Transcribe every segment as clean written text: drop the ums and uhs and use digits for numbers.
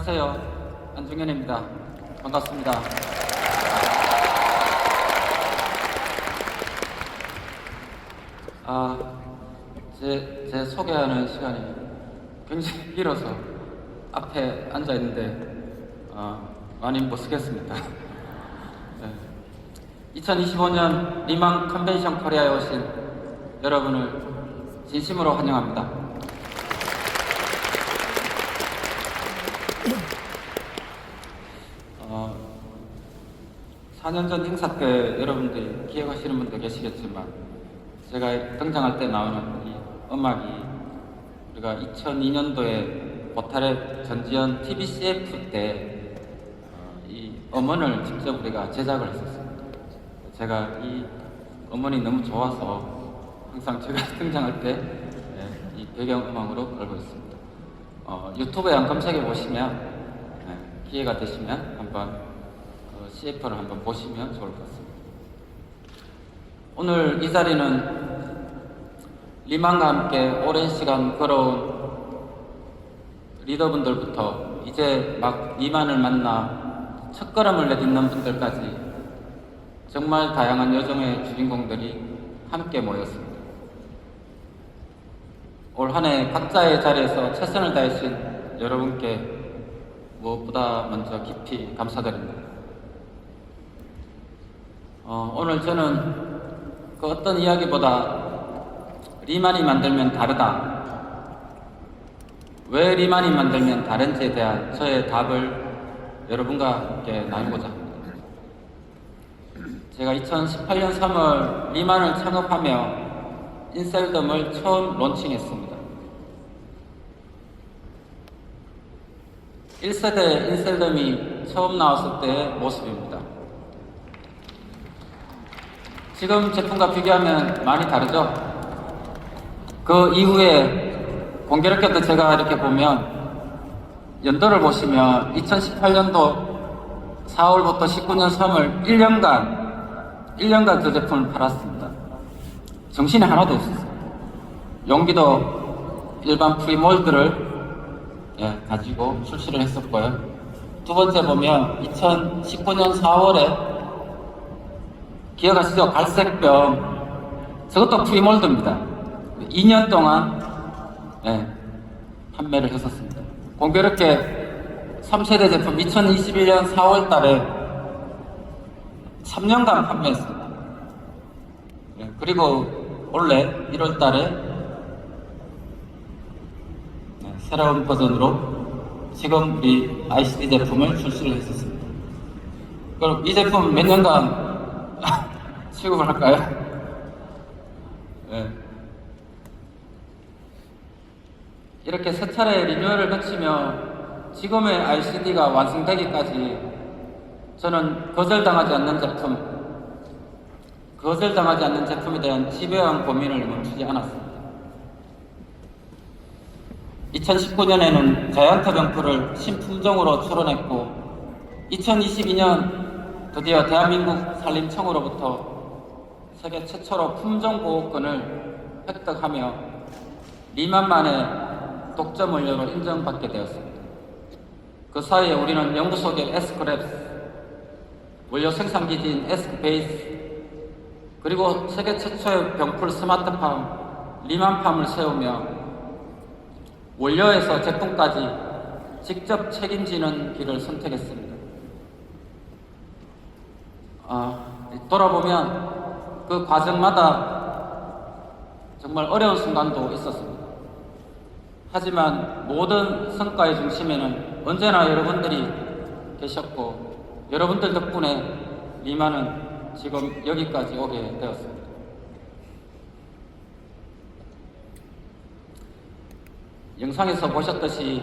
안녕하세요. 안중현입니다. 반갑습니다. 제 소개하는 시간이 굉장히 길어서 앞에 앉아 있는데 많이 못 쓰겠습니다. 네. 2025년 리만 컨벤션 코리아에 오신 여러분을 진심으로 환영합니다. 4년 전 행사 때 여러분들이 기억하시는 분도 계시겠지만 제가 등장할 때 나오는 이 음악이 우리가 2002년도에 보탈의 전지현 TBCF 때 이 음원을 직접 우리가 제작을 했었습니다. 제가 이 음원이 너무 좋아서 항상 제가 등장할 때 이 배경음악으로 걸고 있습니다. 유튜브에 한번 검색해 보시면 기회가 되시면 한번 CF를 한번 보시면 좋을 것 같습니다. 오늘 이 자리는 리만과 함께 오랜 시간 걸어온 리더분들부터 이제 막 리만을 만나 첫걸음을 내딛는 분들까지 정말 다양한 여정의 주인공들이 함께 모였습니다. 올 한 해 각자의 자리에서 최선을 다하신 여러분께 무엇보다 먼저 깊이 감사드립니다. 오늘 저는 그 어떤 이야기보다 리만이 만들면 다르다, 왜 리만이 만들면 다른지에 대한 저의 답을 여러분과 함께 나누고자 합니다. 제가 2018년 3월 리만을 창업하며 인셀덤을 처음 론칭했습니다. 1세대 인셀덤이 처음 나왔을 때의 모습입니다. 지금 제품과 비교하면 많이 다르죠? 그 이후에 공교롭게도 제가 이렇게 보면 연도를 보시면 2018년도 4월부터 19년 3월 1년간 그 제품을 팔았습니다. 정신이 하나도 없었어요. 용기도 일반 프리몰드를 가지고 출시를 했었고요. 두 번째 보면 2019년 4월에 기억하시죠? 갈색병, 저것도 프리몰드입니다. 2년 동안 판매를 했었습니다. 공교롭게 3세대 제품 2021년 4월 달에 3년간 판매했습니다. 그리고 올해 1월 달에 새로운 버전으로 지금 우리 ICD 제품을 출시를 했었습니다. 그럼 이 제품 몇 년간 취급을 할까요? 이렇게 세 차례 리뉴얼을 거치며 지금의 ICD가 완성되기까지 저는 거절당하지 않는 제품에 대한 집요한 고민을 멈추지 않았습니다. 2019년에는 자이언트 병풀을 신품종으로 출원했고 2022년 드디어 대한민국 산림청으로부터 세계 최초로 품종보호권을 획득하며 리만만의 독점 원료로 인정받게 되었습니다. 그 사이에 우리는 연구소계 에스크랩스, 원료 생산기지인 에스크베이스, 그리고 세계 최초의 병풀 스마트팜 리만팜을 세우며 원료에서 제품까지 직접 책임지는 길을 선택했습니다. 돌아보면 그 과정마다 정말 어려운 순간도 있었습니다. 하지만 모든 성과의 중심에는 언제나 여러분들이 계셨고 여러분들 덕분에 리만은 지금 여기까지 오게 되었습니다. 영상에서 보셨듯이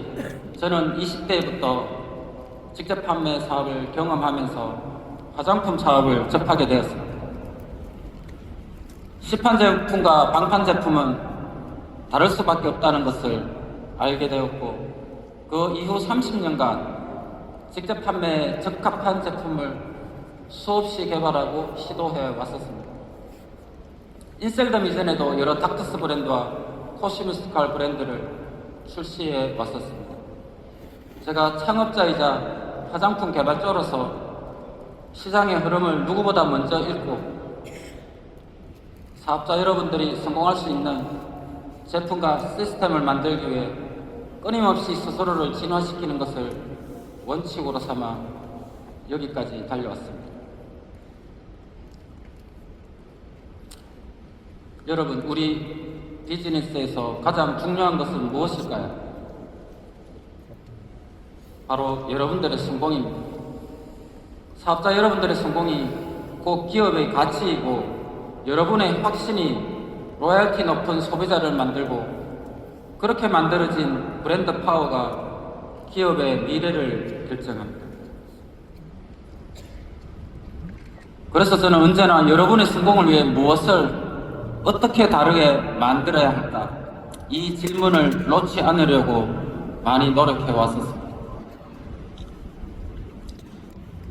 저는 20대부터 직접 판매 사업을 경험하면서 화장품 사업을 접하게 되었습니다. 시판 제품과 방판 제품은 다를 수밖에 없다는 것을 알게 되었고 그 이후 30년간 직접 판매에 적합한 제품을 수없이 개발하고 시도해 왔었습니다. 인셀덤 이전에도 여러 닥터스 브랜드와 코스미스칼 브랜드를 출시해 왔었습니다. 제가 창업자이자 화장품 개발자로서 시장의 흐름을 누구보다 먼저 읽고 사업자 여러분들이 성공할 수 있는 제품과 시스템을 만들기 위해 끊임없이 스스로를 진화시키는 것을 원칙으로 삼아 여기까지 달려왔습니다. 여러분, 우리 비즈니스에서 가장 중요한 것은 무엇일까요? 바로 여러분들의 성공입니다. 사업자 여러분들의 성공이 곧 기업의 가치이고 여러분의 확신이 로얄티 높은 소비자를 만들고 그렇게 만들어진 브랜드 파워가 기업의 미래를 결정합니다. 그래서 저는 언제나 여러분의 성공을 위해 무엇을 어떻게 다르게 만들어야 할까? 이 질문을 놓지 않으려고 많이 노력해 왔었습니다.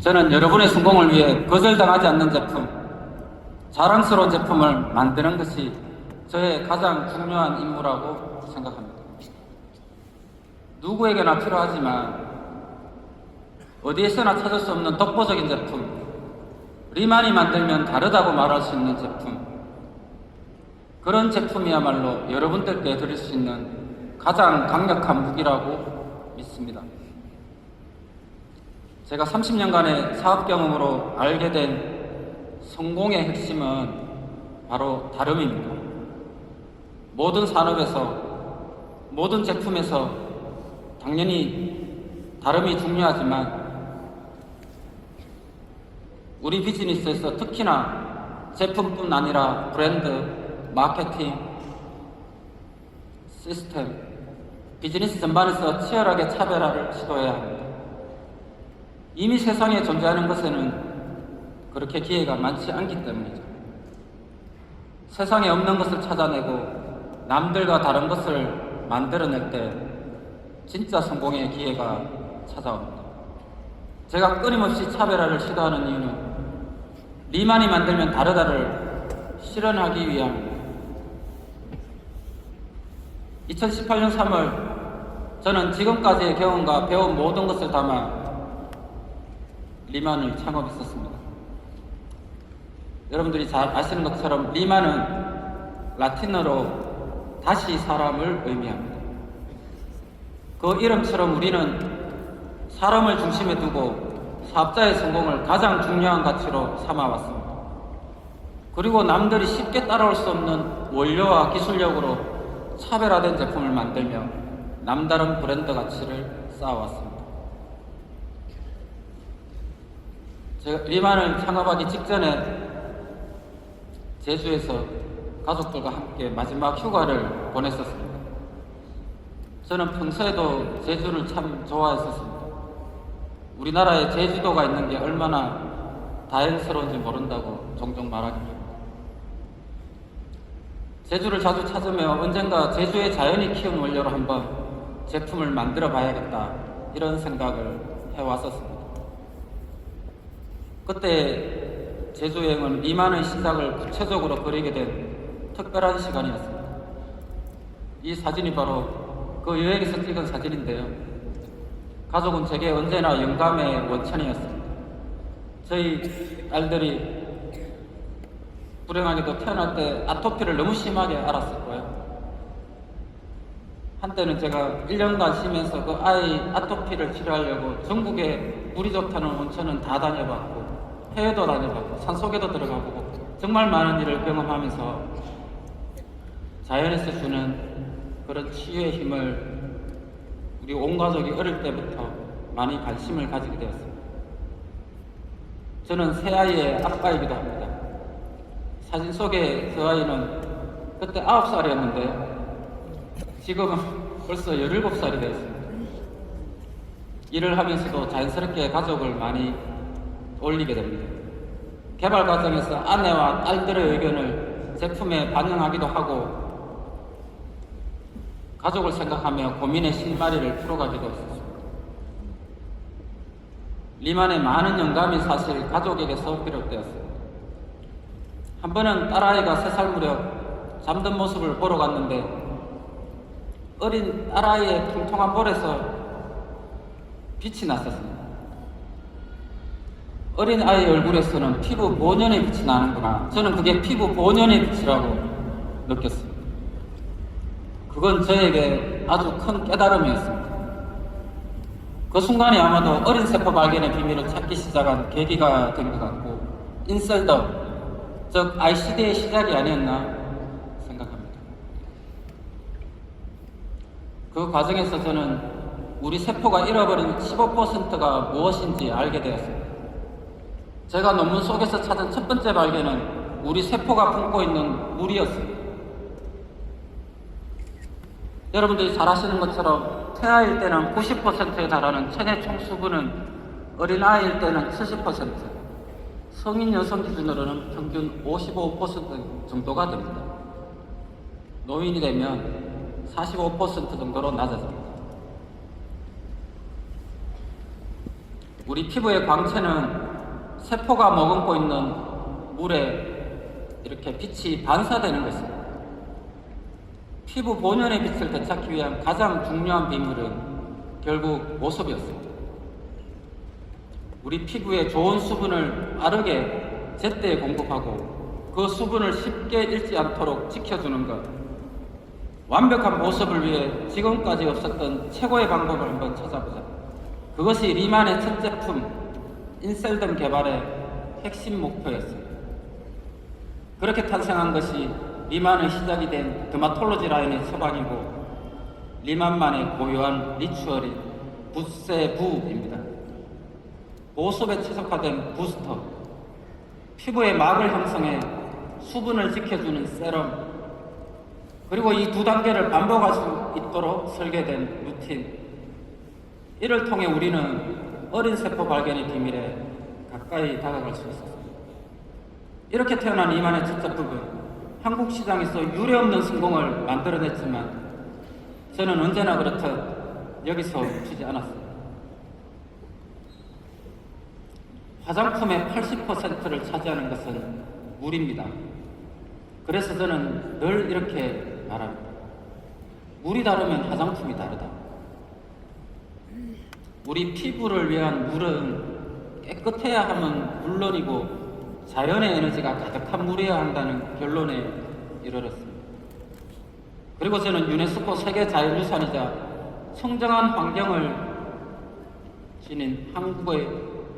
저는 여러분의 성공을 위해 거절당하지 않는 제품, 자랑스러운 제품을 만드는 것이 저의 가장 중요한 임무라고 생각합니다. 누구에게나 필요하지만 어디에서나 찾을 수 없는 독보적인 제품, 리만이 만들면 다르다고 말할 수 있는 제품, 그런 제품이야말로 여러분들께 드릴 수 있는 가장 강력한 무기라고 믿습니다. 제가 30년간의 사업 경험으로 알게 된 성공의 핵심은 바로 다름입니다. 모든 산업에서, 모든 제품에서 당연히 다름이 중요하지만 우리 비즈니스에서 특히나 제품뿐 아니라 브랜드, 마케팅, 시스템, 비즈니스 전반에서 치열하게 차별화를 시도해야 합니다. 이미 세상에 존재하는 것에는 그렇게 기회가 많지 않기 때문이죠. 세상에 없는 것을 찾아내고 남들과 다른 것을 만들어낼 때 진짜 성공의 기회가 찾아옵니다. 제가 끊임없이 차별화를 시도하는 이유는 리만이 만들면 다르다를 실현하기 위함입니다. 2018년 3월 저는 지금까지의 경험과 배운 모든 것을 담아 리만을 창업했었습니다. 여러분들이 잘 아시는 것처럼 리만은 라틴어로 다시 사람을 의미합니다. 그 이름처럼 우리는 사람을 중심에 두고 사업자의 성공을 가장 중요한 가치로 삼아왔습니다. 그리고 남들이 쉽게 따라올 수 없는 원료와 기술력으로 차별화된 제품을 만들며 남다른 브랜드 가치를 쌓아왔습니다. 제가 리만을 창업하기 직전에 제주에서 가족들과 함께 마지막 휴가를 보냈었습니다. 저는 평소에도 제주를 참 좋아했었습니다. 우리나라에 제주도가 있는 게 얼마나 다행스러운지 모른다고 종종 말하기도. 제주를 자주 찾으며 언젠가 제주의 자연이 키운 원료로 한번 제품을 만들어 봐야겠다, 이런 생각을 해왔었습니다. 그때 제주 여행은 리만의 시작을 구체적으로 그리게 된 특별한 시간이었습니다. 이 사진이 바로 그 여행에서 찍은 사진인데요. 가족은 제게 언제나 영감의 원천이었습니다. 저희 딸들이 불행하게도 태어날 때 아토피를 너무 심하게 앓았을 거예요. 한때는 제가 1년간 쉬면서 그 아이 아토피를 치료하려고 전국에 물이 좋다는 온천은 다 다녀봤고 해외도 다녀봤고 산속에도 들어가보고 정말 많은 일을 경험하면서 자연에서 주는 그런 치유의 힘을 우리 온 가족이 어릴 때부터 많이 관심을 가지게 되었습니다. 저는 새 아이의 아빠이기도 합니다. 사진 속의 그 아이는 그때 9살이었는데 지금은 벌써 17살이 되었습니다. 일을 하면서도 자연스럽게 가족을 많이 올리게 됩니다. 개발 과정에서 아내와 딸들의 의견을 제품에 반영하기도 하고 가족을 생각하며 고민의 실마리를 풀어가기도 했습니다. 리만의 많은 영감이 사실 가족에게서 비롯되었습니다. 한 번은 딸아이가 3살 무렵 잠든 모습을 보러 갔는데 어린 딸아이의 통통한 볼에서 빛이 났었습니다. 어린 아이 얼굴에서는 피부 본연의 빛이 나는구나. 저는 그게 피부 본연의 빛이라고 느꼈습니다. 그건 저에게 아주 큰 깨달음이었습니다. 그 순간이 아마도 어린 세포 발견의 비밀을 찾기 시작한 계기가 된 것 같고, 인셀덤, 즉 ICD의 시작이 아니었나 생각합니다. 그 과정에서 저는 우리 세포가 잃어버린 15%가 무엇인지 알게 되었습니다. 제가 논문 속에서 찾은 첫 번째 발견은 우리 세포가 품고 있는 물이었습니다. 여러분들이 잘 아시는 것처럼 태아일 때는 90%에 달하는 체내 총 수분은 어린아이일 때는 70%, 성인 여성 기준으로는 평균 55% 정도가 됩니다. 노인이 되면 45% 정도로 낮아집니다. 우리 피부의 광채는 세포가 머금고 있는 물에 이렇게 빛이 반사되는 것입니다. 피부 본연의 빛을 되찾기 위한 가장 중요한 비밀은 결국 모습이었습니다. 우리 피부에 좋은 수분을 빠르게 제때에 공급하고 그 수분을 쉽게 잃지 않도록 지켜주는 것, 완벽한 모습을 위해 지금까지 없었던 최고의 방법을 한번 찾아보자. 그것이 리만의 첫 제품 인셀덤 개발의 핵심 목표였습니다. 그렇게 탄생한 것이 리만의 시작이 된 드마톨로지 라인의 처방이고, 리만만의 고유한 리추얼인 붓세부입니다. 보습에 최적화된 부스터, 피부의 막을 형성해 수분을 지켜주는 세럼, 그리고 이 두 단계를 반복할 수 있도록 설계된 루틴. 이를 통해 우리는 어린 세포 발견의 비밀에 가까이 다가갈 수 있었습니다. 이렇게 태어난 리만의 첫 제품은 한국 시장에서 유례없는 성공을 만들어냈지만, 저는 언제나 그렇듯 여기서 멈추지 않았습니다. 화장품의 80%를 차지하는 것은 물입니다. 그래서 저는 늘 이렇게 말합니다. 물이 다르면 화장품이 다르다. 우리 피부를 위한 물은 깨끗해야 하면 물론이고 자연의 에너지가 가득한 물이어야 한다는 결론에 이르렀습니다. 그리고 저는 유네스코 세계 자연유산이자 청정한 환경을 지닌 한국의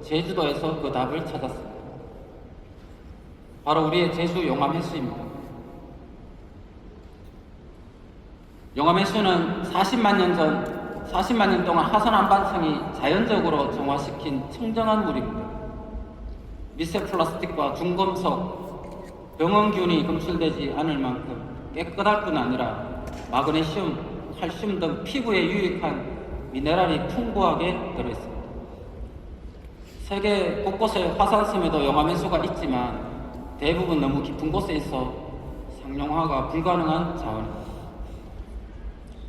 제주도에서 그 답을 찾았습니다. 바로 우리의 제주 용암해수입니다. 용암해수는 40만 년 동안 하선 한반층이 자연적으로 정화시킨 청정한 물입니다. 미세 플라스틱과 중금속, 병원균이 검출되지 않을 만큼 깨끗할 뿐 아니라 마그네슘, 칼슘 등 피부에 유익한 미네랄이 풍부하게 들어있습니다. 세계 곳곳에 화산섬에도 용암해수가 있지만 대부분 너무 깊은 곳에 있어 상용화가 불가능한 자원입니다.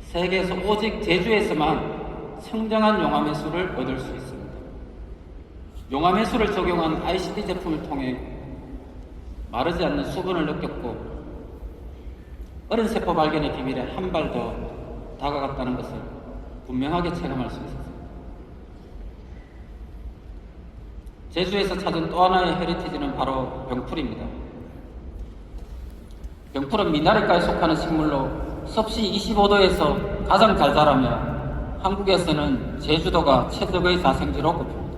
세계에서 오직 제주에서만 청정한 용암해수를 얻을 수 있습니다. 용암해수를 적용한 ICD 제품을 통해 마르지 않는 수분을 느꼈고, 어린 세포 발견의 비밀에 한 발 더 다가갔다는 것을 분명하게 체감할 수 있었습니다. 제주에서 찾은 또 하나의 헤리티지는 바로 병풀입니다. 병풀은 미나리과에 속하는 식물로 섭씨 25도에서 가장 잘 자라며 한국에서는 제주도가 최적의 자생지로 꼽힙니다.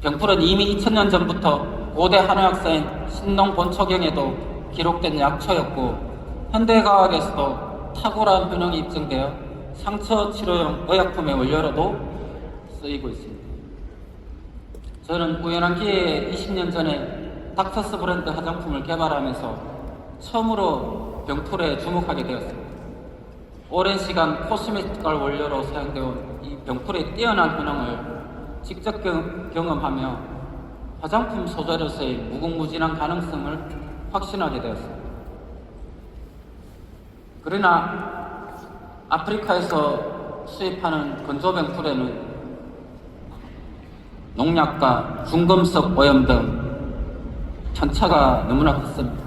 병풀은 이미 2000년 전부터 고대 한의 학사인 신농 본초경에도 기록된 약초였고, 현대과학에서도 탁월한 효능이 입증되어 상처 치료용 의약품의 원료로도 쓰이고 있습니다. 저는 우연한 기회에 20년 전에 닥터스 브랜드 화장품을 개발하면서 처음으로 병풀에 주목하게 되었습니다. 오랜 시간 코스메틱 원료로 사용되어 이 병풀의 뛰어난 효능을 직접 경험하며 화장품 소재로서의 무궁무진한 가능성을 확신하게 되었습니다. 그러나 아프리카에서 수입하는 건조병풀에는 농약과 중금속 오염 등 편차가 너무나 컸습니다.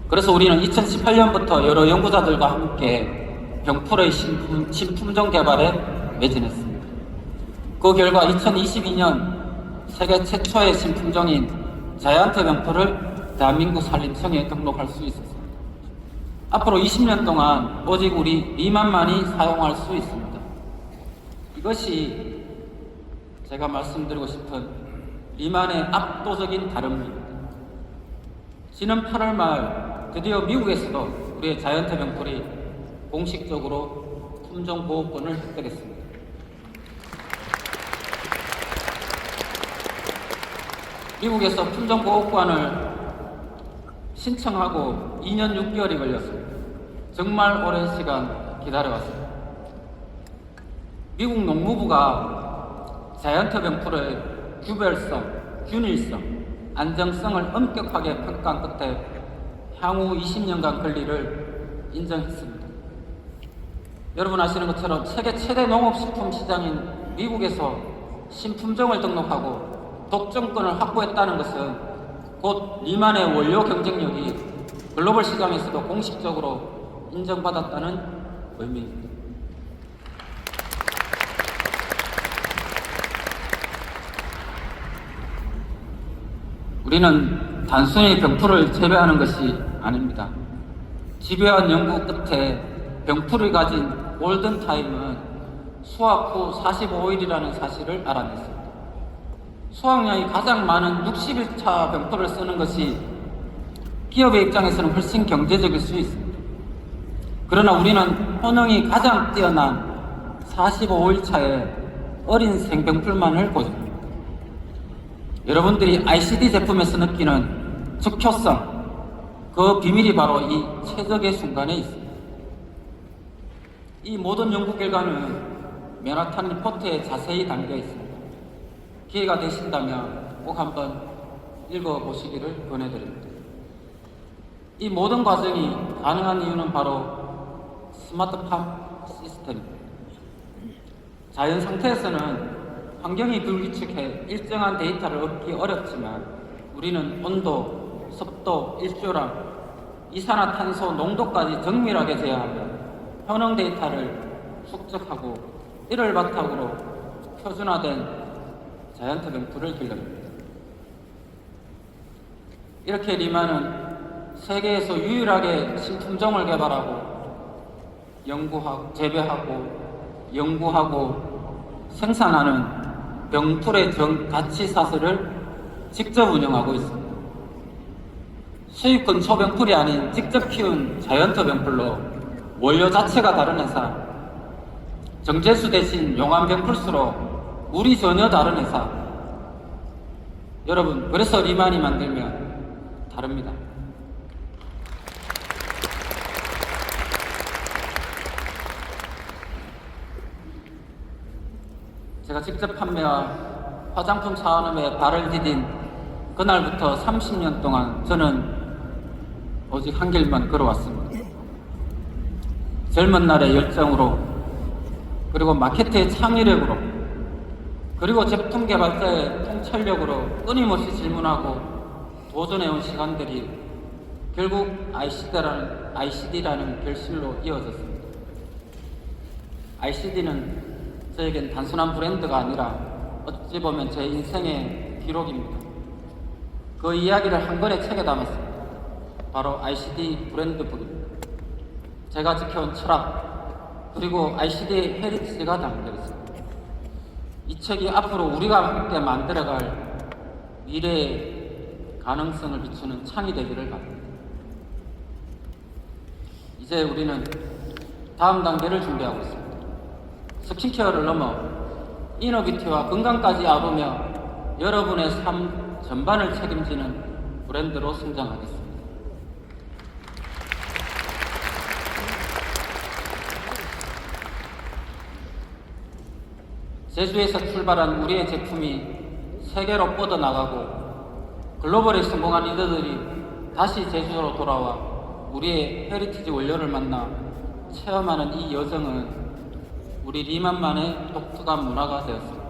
그래서 우리는 2018년부터 여러 연구자들과 함께 병풀의 신품종 개발에 매진했습니다. 그 결과 2022년 세계 최초의 신품종인 자이언트 병풀을 대한민국 산림청에 등록할 수 있었습니다. 앞으로 20년 동안 오직 우리 리만만이 사용할 수 있습니다. 이것이 제가 말씀드리고 싶은 리만의 압도적인 다름입니다. 지난 8월 말 드디어 미국에서도 우리의 자이언트 병풀이 공식적으로 품종보호권을 획득했습니다. 미국에서 품종보호권을 신청하고 2년 6개월이 걸렸습니다. 정말 오랜 시간 기다려왔습니다. 미국 농무부가 자이언트 병풀의 규별성, 균일성, 안정성을 엄격하게 평가한 끝에 향후 20년간 권리를 인정했습니다. 여러분 아시는 것처럼 세계 최대 농업식품 시장인 미국에서 신품종을 등록하고 독점권을 확보했다는 것은 곧 리만의 원료 경쟁력이 글로벌 시장에서도 공식적으로 인정받았다는 의미입니다. 우리는 단순히 병풀을 재배하는 것이 아닙니다. 집요한 연구 끝에 병풀이 가진 골든타임은 수확 후 45일이라는 사실을 알아냈습니다. 수확량이 가장 많은 60일차 병풀을 쓰는 것이 기업의 입장에서는 훨씬 경제적일 수 있습니다. 그러나 우리는 효능이 가장 뛰어난 45일차의 어린 생병풀만을 고집합니다. 여러분들이 ICD 제품에서 느끼는 적효성, 그 비밀이 바로 이 최적의 순간에 있습니다. 이 모든 연구 결과는 맨하탄 리포트에 자세히 담겨 있습니다. 기회가 되신다면 꼭 한번 읽어보시기를 권해드립니다. 이 모든 과정이 가능한 이유는 바로 스마트팜 시스템입니다. 자연 상태에서는 환경이 불규칙해 일정한 데이터를 얻기 어렵지만 우리는 온도, 습도, 일조량, 이산화탄소 농도까지 정밀하게 제어하며 효능 데이터를 축적하고 이를 바탕으로 표준화된 자이언트 병풀을 길러냅니다. 이렇게 리만은 세계에서 유일하게 신품종을 개발하고 연구하고 재배하고 연구하고 생산하는 병풀의 가치 사슬을 직접 운영하고 있습니다. 수입권 초병풀이 아닌 직접 키운 자이언트 병풀로 원료 자체가 다른 회사, 정제수 대신 용암 병풀수로 물이 전혀 다른 회사. 여러분, 그래서 리만이 만들면 다릅니다. 제가 직접 판매와 화장품 산업에 발을 디딘 그날부터 30년 동안 저는 오직 한 길만 걸어왔습니다. 젊은 날의 열정으로, 그리고 마케트의 창의력으로, 그리고 제품 개발자의 통찰력으로 끊임없이 질문하고 도전해온 시간들이 결국 ICD라는 결실로 이어졌습니다. ICD는 저에겐 단순한 브랜드가 아니라 어찌 보면 제 인생의 기록입니다. 그 이야기를 한 권의 책에 담았습니다. 바로 ICD 브랜드북입니다. 제가 지켜온 철학, 그리고 ICD의 헤리티지가 담겨 있습니다. 이 책이 앞으로 우리가 함께 만들어갈 미래의 가능성을 비추는 창이 되기를 바랍니다. 이제 우리는 다음 단계를 준비하고 있습니다. 스킨케어를 넘어 이너비티와 건강까지 아우며 여러분의 삶 전반을 책임지는 브랜드로 성장하겠습니다. 제주에서 출발한 우리의 제품이 세계로 뻗어나가고 글로벌에 성공한 리더들이 다시 제주로 돌아와 우리의 헤리티지 원료를 만나 체험하는 이 여정은 우리 리만만의 독특한 문화가 되었습니다.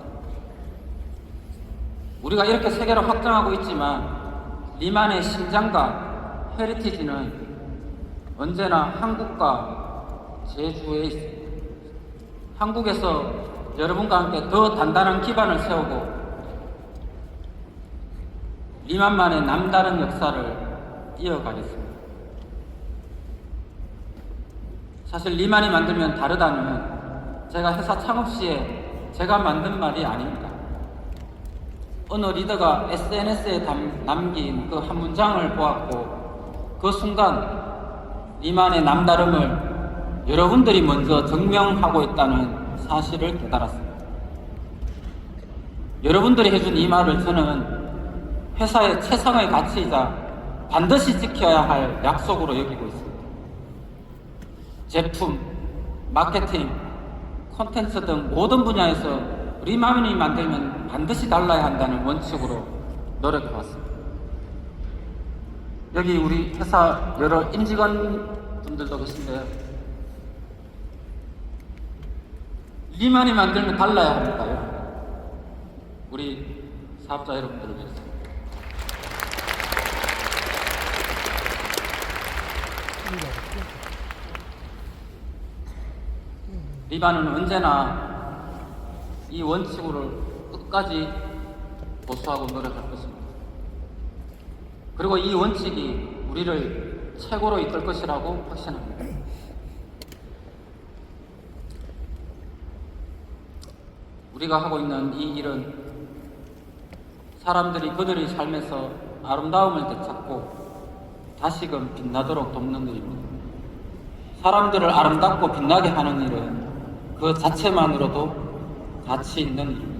우리가 이렇게 세계로 확장하고 있지만 리만의 심장과 헤리티지는 언제나 한국과 제주에 있습니다. 한국에서 여러분과 함께 더 단단한 기반을 세우고 리만만의 남다른 역사를 이어가겠습니다. 사실 리만이 만들면 다르다는 제가 회사 창업 시에 제가 만든 말이 아닙니다. 어느 리더가 SNS에 남긴 그 한 문장을 보았고 그 순간 리만의 남다름을 여러분들이 먼저 증명하고 있다는 사실을 깨달았습니다. 여러분들이 해준 이 말을 저는 회사의 최상의 가치이자 반드시 지켜야 할 약속으로 여기고 있습니다. 제품, 마케팅, 콘텐츠 등 모든 분야에서 리만이 만들면 반드시 달라야 한다는 원칙으로 노력해왔습니다. 여기 우리 회사 여러 임직원분들도 계신데요. 리만이 만들면 달라야 합니다요. 우리 사업자 여러분들을 위해서. 리만은 언제나 이 원칙을 끝까지 고수하고 노력할 것입니다. 그리고 이 원칙이 우리를 최고로 이끌 것이라고 확신합니다. 우리가 하고 있는 이 일은 사람들이 그들의 삶에서 아름다움을 되찾고 다시금 빛나도록 돕는 일입니다. 사람들을 아름답고 빛나게 하는 일은 그 자체만으로도 가치 있는 일입니다.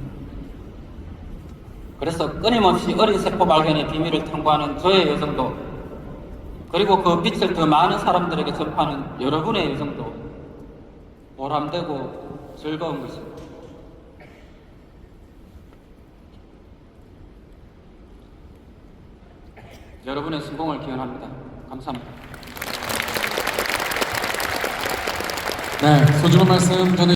그래서 끊임없이 어린 세포 발견의 비밀을 탐구하는 저의 여정도, 그리고 그 빛을 더 많은 사람들에게 전파하는 여러분의 여정도 보람되고 즐거운 것입니다. 여러분의 성공을 기원합니다. 감사합니다. 네, 소중한 말씀 전해